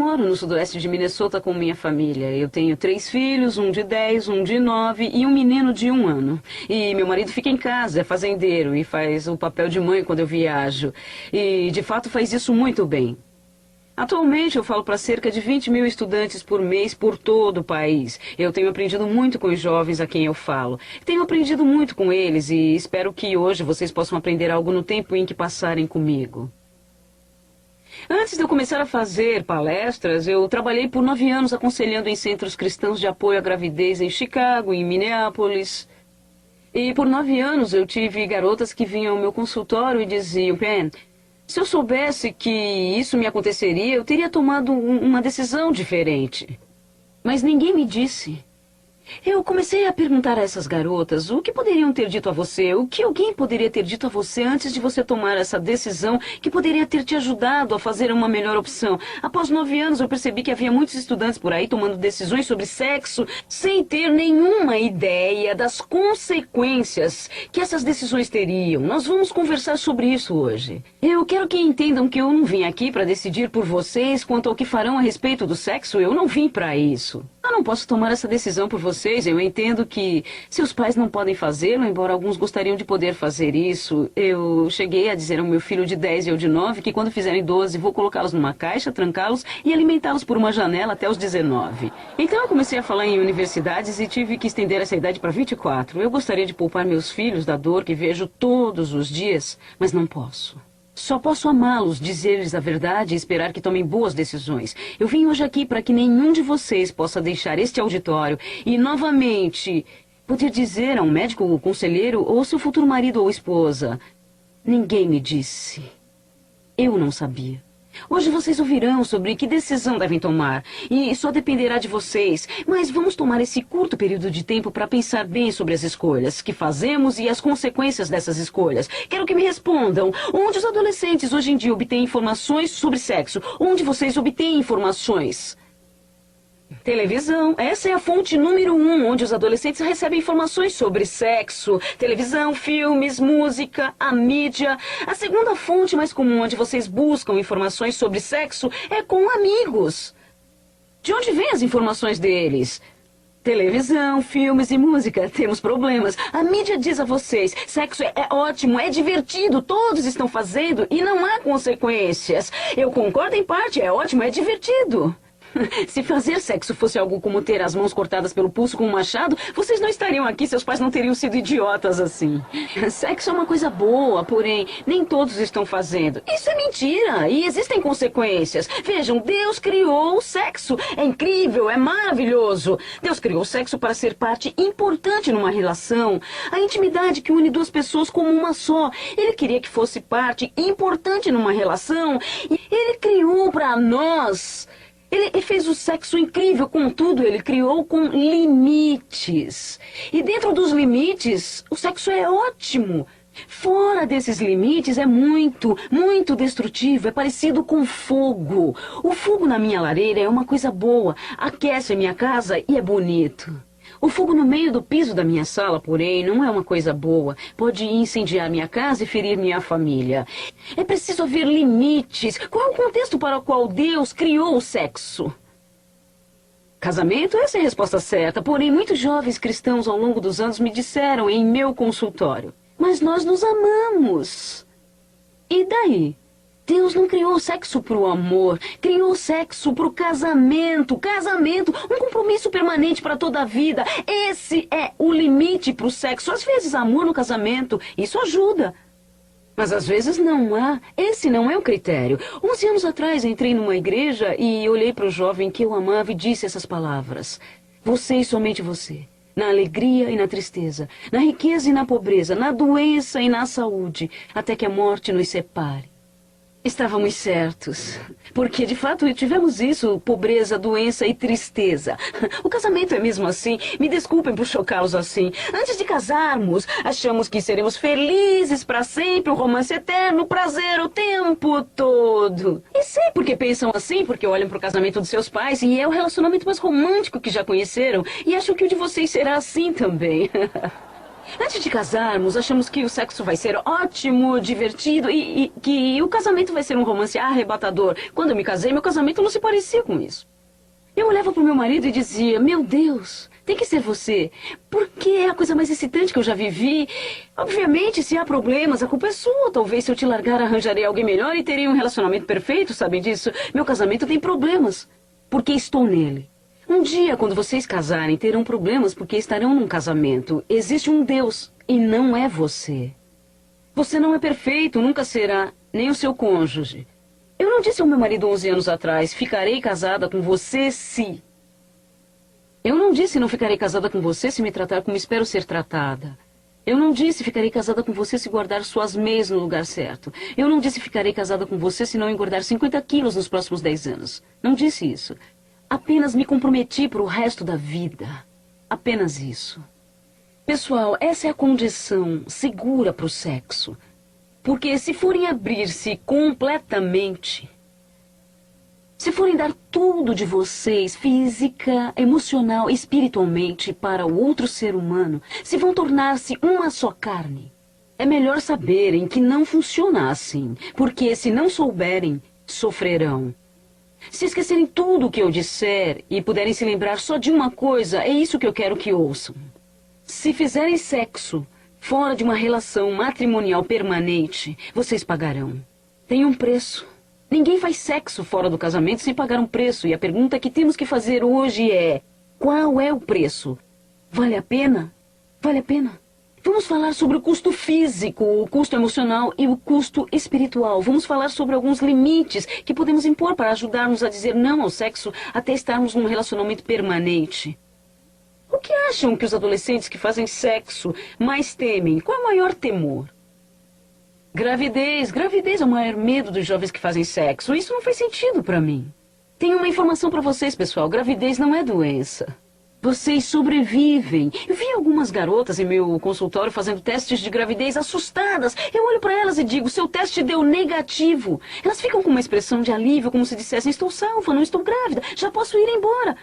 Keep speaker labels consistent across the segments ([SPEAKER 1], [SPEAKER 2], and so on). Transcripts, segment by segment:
[SPEAKER 1] moro no sudoeste de Minnesota com minha família. Eu tenho 3 filhos, um de 10, um de 9 e um menino de 1 ano. E meu marido fica em casa, é fazendeiro e faz o papel de mãe quando eu viajo. E, de fato, faz isso muito bem. Atualmente eu falo para cerca de 20 mil estudantes por mês por todo o país. Eu tenho aprendido muito com os jovens a quem eu falo. Tenho aprendido muito com eles e espero que hoje vocês possam aprender algo no tempo em que passarem comigo. Antes de eu começar a fazer palestras, eu trabalhei por 9 anos aconselhando em centros cristãos de apoio à gravidez em Chicago, em Minneapolis. E por 9 anos eu tive garotas que vinham ao meu consultório e diziam: Pen, se eu soubesse que isso me aconteceria, eu teria tomado uma decisão diferente. Mas ninguém me disse. Eu comecei a perguntar a essas garotas o que poderiam ter dito a você, o que alguém poderia ter dito a você antes de você tomar essa decisão que poderia ter te ajudado a fazer uma melhor opção. Após 9 anos eu percebi que havia muitos estudantes por aí tomando decisões sobre sexo sem ter nenhuma ideia das consequências que essas decisões teriam. Nós vamos conversar sobre isso hoje. Eu quero que entendam que eu não vim aqui para decidir por vocês quanto ao que farão a respeito do sexo. Eu não vim para isso. Eu não posso tomar essa decisão por vocês. Eu entendo que seus pais não podem fazê-lo, embora alguns gostariam de poder fazer isso. Eu cheguei a dizer ao meu filho de 10 e ao de 9 que quando fizerem 12 vou colocá-los numa caixa, trancá-los e alimentá-los por uma janela até os 19. Então eu comecei a falar em universidades e tive que estender essa idade para 24. Eu gostaria de poupar meus filhos da dor que vejo todos os dias, mas não posso. Só posso amá-los, dizer-lhes a verdade e esperar que tomem boas decisões. Eu vim hoje aqui para que nenhum de vocês possa deixar este auditório e, novamente, poder dizer a um médico ou conselheiro ou seu futuro marido ou esposa: ninguém me disse. Eu não sabia. Hoje vocês ouvirão sobre que decisão devem tomar, e só dependerá de vocês. Mas vamos tomar esse curto período de tempo para pensar bem sobre as escolhas que fazemos e as consequências dessas escolhas. Quero que me respondam. Onde os adolescentes hoje em dia obtêm informações sobre sexo? Onde vocês obtêm informações? Televisão. Essa é a fonte número 1, onde os adolescentes recebem informações sobre sexo. Televisão, filmes, música, a mídia. A segunda fonte mais comum onde vocês buscam informações sobre sexo é com amigos. De onde vêm as informações deles? Televisão, filmes e música. Temos problemas. A mídia diz a vocês: sexo é ótimo, é divertido, todos estão fazendo e não há consequências. Eu concordo em parte, é ótimo, é divertido. Se fazer sexo fosse algo como ter as mãos cortadas pelo pulso com um machado, vocês não estariam aqui, seus pais não teriam sido idiotas assim. Sexo é uma coisa boa, porém, nem todos estão fazendo. Isso é mentira, e existem consequências. Vejam, Deus criou o sexo. É incrível, é maravilhoso. Deus criou o sexo para ser parte importante numa relação. A intimidade que une 2 pessoas como uma só. Ele queria que fosse parte importante numa relação. E ele criou para nós. Ele fez o sexo incrível, contudo, ele criou com limites. E dentro dos limites, o sexo é ótimo. Fora desses limites é muito, muito destrutivo, é parecido com fogo. O fogo na minha lareira é uma coisa boa, aquece a minha casa e é bonito. O fogo no meio do piso da minha sala, porém, não é uma coisa boa. Pode incendiar minha casa e ferir minha família. É preciso haver limites. Qual é o contexto para o qual Deus criou o sexo? Casamento? Essa é a resposta certa. Porém, muitos jovens cristãos ao longo dos anos me disseram em meu consultório: mas nós nos amamos. E daí? Deus não criou o sexo para o amor, criou o sexo para o casamento. Casamento, um compromisso permanente para toda a vida. Esse é o limite para o sexo. Às vezes, amor no casamento, isso ajuda. Mas às vezes não há. Esse não é o critério. 11 anos atrás, entrei numa igreja e olhei para o jovem que eu amava e disse essas palavras: você e somente você. Na alegria e na tristeza, na riqueza e na pobreza, na doença e na saúde, até que a morte nos separe. Estávamos certos, porque de fato tivemos isso, pobreza, doença e tristeza. O casamento é mesmo assim, me desculpem por chocá-los assim. Antes de casarmos, achamos que seremos felizes para sempre, um romance eterno, prazer o tempo todo. E sei por que pensam assim, porque olham para o casamento dos seus pais e é o relacionamento mais romântico que já conheceram, e acham que o de vocês será assim também. Antes de casarmos, achamos que o sexo vai ser ótimo, divertido e que o casamento vai ser um romance arrebatador. Quando eu me casei, meu casamento não se parecia com isso. Eu olhava para o meu marido e dizia, meu Deus, tem que ser você, porque é a coisa mais excitante que eu já vivi. Obviamente, se há problemas, a culpa é sua. Talvez se eu te largar, arranjarei alguém melhor e terei um relacionamento perfeito, sabem disso? Meu casamento tem problemas, porque estou nele. Um dia, quando vocês casarem, terão problemas porque estarão num casamento. Existe um Deus e não é você. Você não é perfeito, nunca será, nem o seu cônjuge. Eu não disse ao meu marido 11 anos atrás, ficarei casada com você se... Eu não disse não ficarei casada com você se me tratar como espero ser tratada. Eu não disse ficarei casada com você se guardar suas meias no lugar certo. Eu não disse ficarei casada com você se não engordar 50 quilos nos próximos 10 anos. Não disse isso. Apenas me comprometi para o resto da vida. Apenas isso. Pessoal, essa é a condição segura para o sexo. Porque se forem abrir-se completamente, se forem dar tudo de vocês, física, emocional, espiritualmente, para o outro ser humano, se vão tornar-se uma só carne, é melhor saberem que não funciona assim, porque se não souberem, sofrerão. Se esquecerem tudo o que eu disser e puderem se lembrar só de uma coisa, é isso que eu quero que ouçam. Se fizerem sexo fora de uma relação matrimonial permanente, vocês pagarão. Tem um preço. Ninguém faz sexo fora do casamento sem pagar um preço. E a pergunta que temos que fazer hoje é: qual é o preço? Vale a pena? Vale a pena? Vamos falar sobre o custo físico, o custo emocional e o custo espiritual. Vamos falar sobre alguns limites que podemos impor para ajudar-nos a dizer não ao sexo até estarmos num relacionamento permanente. O que acham que os adolescentes que fazem sexo mais temem? Qual é o maior temor? Gravidez. Gravidez é o maior medo dos jovens que fazem sexo. Isso não faz sentido para mim. Tenho uma informação para vocês, pessoal. Gravidez não é doença. Vocês sobrevivem. Eu vi algumas garotas em meu consultório fazendo testes de gravidez assustadas. Eu olho para elas e digo, seu teste deu negativo. Elas ficam com uma expressão de alívio, como se dissessem, estou salva, não estou grávida, já posso ir embora.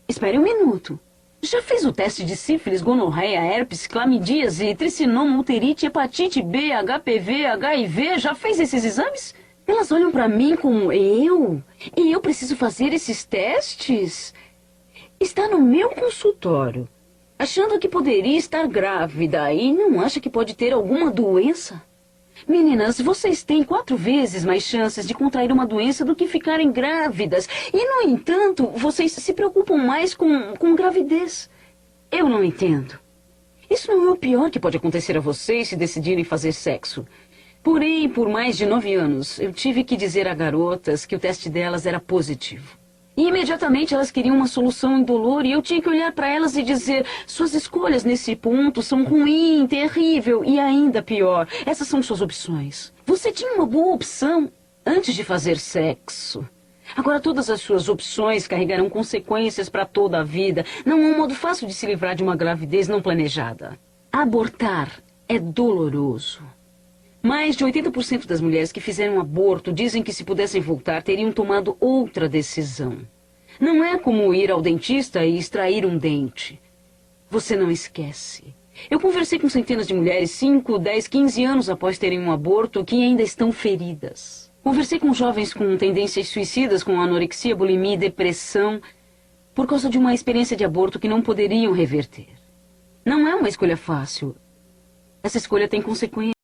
[SPEAKER 1] Espere um minuto. Já fez o teste de sífilis, gonorreia, herpes, clamidíase, tricinoma, uterite, hepatite B, HPV, HIV? Já fez esses exames? Elas olham para mim como eu? E eu preciso fazer esses testes? Está no meu consultório, achando que poderia estar grávida e não acha que pode ter alguma doença? Meninas, vocês têm 4 vezes mais chances de contrair uma doença do que ficarem grávidas. E, no entanto, vocês se preocupam mais com gravidez. Eu não entendo. Isso não é o pior que pode acontecer a vocês se decidirem fazer sexo. Porém, por mais de 9 anos, eu tive que dizer a garotas que o teste delas era positivo. E imediatamente elas queriam uma solução indolor e eu tinha que olhar para elas e dizer, suas escolhas nesse ponto são ruim, terrível e ainda pior. Essas são suas opções. Você tinha uma boa opção antes de fazer sexo. Agora todas as suas opções carregarão consequências para toda a vida. Não há um modo fácil de se livrar de uma gravidez não planejada. Abortar é doloroso. Mais de 80% das mulheres que fizeram aborto dizem que se pudessem voltar teriam tomado outra decisão. Não é como ir ao dentista e extrair um dente. Você não esquece. Eu conversei com centenas de mulheres 5, 10, 15 anos após terem um aborto que ainda estão feridas. Conversei com jovens com tendências suicidas, com anorexia, bulimia e depressão, por causa de uma experiência de aborto que não poderiam reverter. Não é uma escolha fácil. Essa escolha tem consequências.